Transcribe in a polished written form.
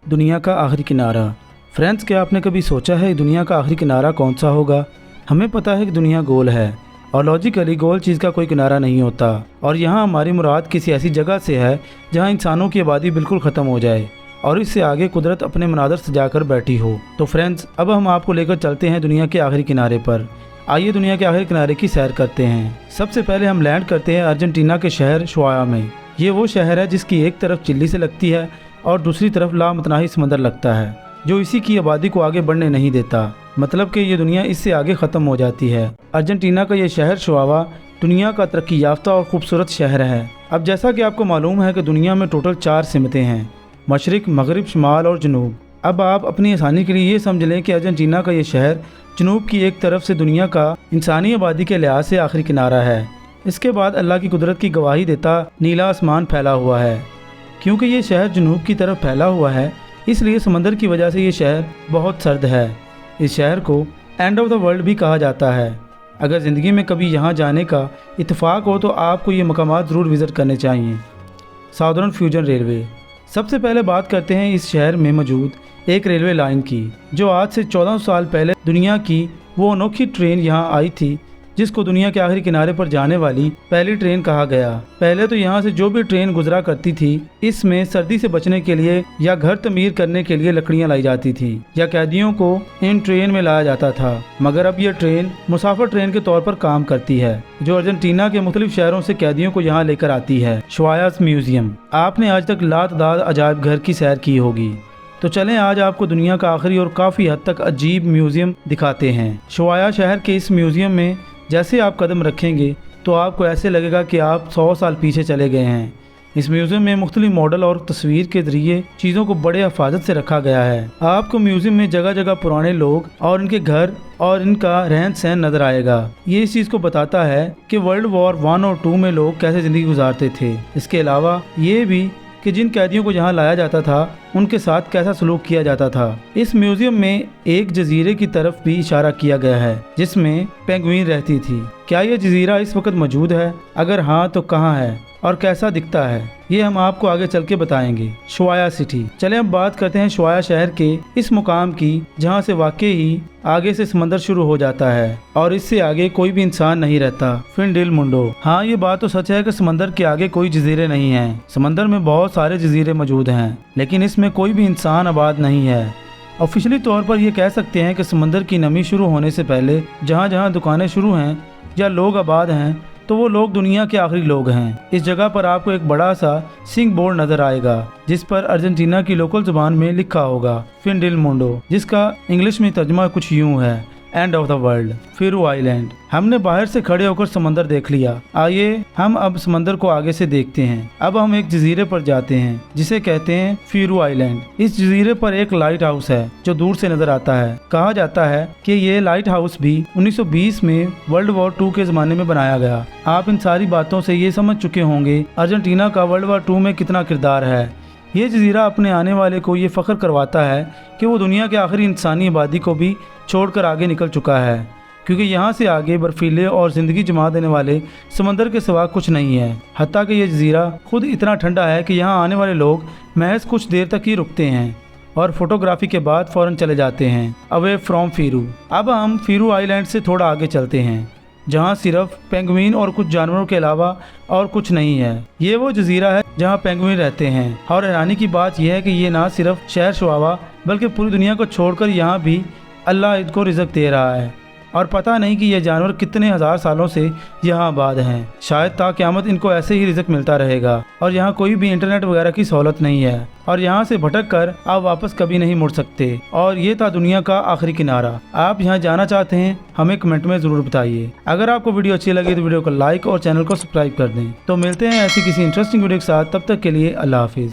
दुनिया का आखिरी किनारा। फ्रेंड्स, क्या आपने कभी सोचा है दुनिया का आखिरी किनारा कौन सा होगा? हमें पता है कि दुनिया गोल है और लॉजिकली गोल चीज़ का कोई किनारा नहीं होता, और यहाँ हमारी मुराद किसी ऐसी जगह से है जहाँ इंसानों की आबादी बिल्कुल ख़त्म हो जाए और इससे आगे कुदरत अपने मनाज़र सजाकर बैठी हो। तो फ्रेंड्स, अब हम आपको लेकर चलते हैं दुनिया के आखिरी किनारे पर। आइए दुनिया के आखिरी किनारे की सैर करते हैं। सबसे पहले हम लैंड करते हैं अर्जेंटीना के शहर शुआया में। ये वो शहर है जिसकी एक तरफ चिली से लगती है और दूसरी तरफ लामतनाही समंदर लगता है, जो इसी की आबादी को आगे बढ़ने नहीं देता। मतलब कि ये दुनिया इससे आगे ख़त्म हो जाती है। अर्जेंटीना का ये शहर शुआया दुनिया का तरक्की याफ्ता और खूबसूरत शहर है। अब जैसा कि आपको मालूम है कि दुनिया में टोटल 4 सिमतें हैं: मशरिक, मगरिब, शुमाल और जनूब। अब आप अपनी आसानी के लिए ये समझ लें कि अर्जेंटीना का ये शहर जनूब की एक तरफ से दुनिया का इंसानी आबादी के लिहाज से आखिरी किनारा है। इसके बाद अल्लाह की कुदरत की गवाही देता नीला आसमान फैला हुआ है। क्योंकि ये शहर जनूब की तरफ फैला हुआ है, इसलिए समंदर की वजह से ये शहर बहुत सर्द है। इस शहर को एंड ऑफ द वर्ल्ड भी कहा जाता है। अगर ज़िंदगी में कभी यहाँ जाने का इत्तेफाक हो तो आपको ये मकामात ज़रूर विज़िट करने चाहिए। Southern fusion railway. सबसे पहले बात करते हैं इस शहर में मौजूद एक रेलवे लाइन की, जो आज से 14 साल पहले दुनिया की वो अनोखी ट्रेन यहाँ आई थी जिसको दुनिया के आखिरी किनारे पर जाने वाली पहली ट्रेन कहा गया। पहले तो यहाँ से जो भी ट्रेन गुजरा करती थी, इसमें सर्दी से बचने के लिए या घर तमीर करने के लिए लकड़ियाँ लाई जाती थी या कैदियों को इन ट्रेन में लाया जाता था। मगर अब यह ट्रेन मुसाफिर ट्रेन के तौर पर काम करती है, जो अर्जेंटीना के मुख्तलिफ शहरों से कैदियों को यहाँ लेकर आती है। शुआयास म्यूजियम। आपने आज तक लातदाद अजायब घर की सैर की होगी, तो चलें आज आपको दुनिया का आखिरी और काफ़ी हद तक अजीब म्यूजियम दिखाते हैं। शुआया शहर के इस म्यूजियम में जैसे आप कदम रखेंगे तो आपको ऐसे लगेगा कि आप 100 साल पीछे चले गए हैं। इस म्यूज़ियम में मुख्तलिफ मॉडल और तस्वीर के ज़रिए चीज़ों को बड़े हिफाजत से रखा गया है। आपको म्यूज़ियम में जगह जगह पुराने लोग और इनके घर और इनका रहन सहन नज़र आएगा। ये इस चीज़ को बताता है कि वर्ल्ड वॉर 1 और 2 में लोग कैसे ज़िंदगी गुजारते थे। इसके अलावा ये भी कि जिन कैदियों को यहाँ लाया जाता था उनके साथ कैसा सलूक किया जाता था। इस म्यूजियम में एक जजीरे की तरफ भी इशारा किया गया है जिसमें पेंगुइन रहती थी। क्या यह जजीरा इस वक्त मौजूद है? अगर हाँ तो कहाँ है और कैसा दिखता है, ये हम आपको आगे चल के बताएंगे। शुआया सिटी। चलें अब बात करते हैं शुआया शहर के इस मुकाम की जहाँ से वाकई ही आगे से समंदर शुरू हो जाता है और इससे आगे कोई भी इंसान नहीं रहता। Fin del Mundo. हाँ, ये बात तो सच है कि समंदर के आगे कोई जजीरे नहीं हैं। समंदर में बहुत सारे जजीरे मौजूद हैं, लेकिन इसमें कोई भी इंसान आबाद नहीं है। ऑफिशियली तौर पर यह कह सकते हैं कि समंदर की नमी शुरू होने से पहले जहाँ जहाँ दुकानें शुरू हैं या लोग आबाद हैं, तो वो लोग दुनिया के आखिरी लोग हैं। इस जगह पर आपको एक बड़ा सा सिंग बोर्ड नजर आएगा जिस पर अर्जेंटीना की लोकल जुबान में लिखा होगा फिन डेल मुंडो, जिसका इंग्लिश में तर्जुमा कुछ यूं है, end of the world, Ferro island. हमने बाहर से खड़े होकर समंदर देख लिया। आइए हम अब समंदर को आगे से देखते हैं। अब हम एक जजीरे पर जाते हैं जिसे कहते हैं फीरू आइलैंड। इस जजीरे पर एक लाइट हाउस है जो दूर से नजर आता है। कहा जाता है कि ये लाइट हाउस भी 1920 में वर्ल्ड वॉर 2 के जमाने में बनाया गया। आप इन सारी बातों से ये समझ चुके होंगे अर्जेंटीना का वर्ल्ड वॉर 2 में कितना किरदार है। ये जजीरा अपने आने वाले को ये फ़ख्र करवाता है कि वो दुनिया के आखिरी इंसानी आबादी को भी छोड़कर आगे निकल चुका है, क्योंकि यहाँ से आगे बर्फीले और ज़िंदगी जमा देने वाले समंदर के सिवा कुछ नहीं है। हत्ता कि ये जजीरा खुद इतना ठंडा है कि यहाँ आने वाले लोग महज कुछ देर तक ही रुकते हैं और फोटोग्राफी के बाद फ़ौरन चले जाते हैं अवे फ्रॉम फीरू। अब हम फीरू आइलैंड से थोड़ा आगे चलते हैं जहाँ सिर्फ पेंगुइन और कुछ जानवरों के अलावा और कुछ नहीं है। ये वो जजीरा है जहाँ पेंगुइन रहते हैं, और हैरानी की बात यह है कि ये ना सिर्फ शहर शुआया बल्कि पूरी दुनिया को छोड़कर यहाँ भी अल्लाह इनको रिज़्क़ दे रहा है, और पता नहीं कि ये जानवर कितने हज़ार सालों से यहाँ आबाद हैं। शायद ता क़यामत इनको ऐसे ही रिज़्क़ मिलता रहेगा। और यहाँ कोई भी इंटरनेट वगैरह की सहूलत नहीं है और यहाँ से भटक कर आप वापस कभी नहीं मुड़ सकते। और ये था दुनिया का आखिरी किनारा। आप यहाँ जाना चाहते हैं? हमें कमेंट में ज़रूर बताइए। अगर आपको वीडियो अच्छी लगी तो वीडियो को लाइक और चैनल को सब्सक्राइब कर दें। तो मिलते हैं ऐसी किसी इंटरेस्टिंग वीडियो के साथ। तब तक के लिए अल्लाह हाफिज़।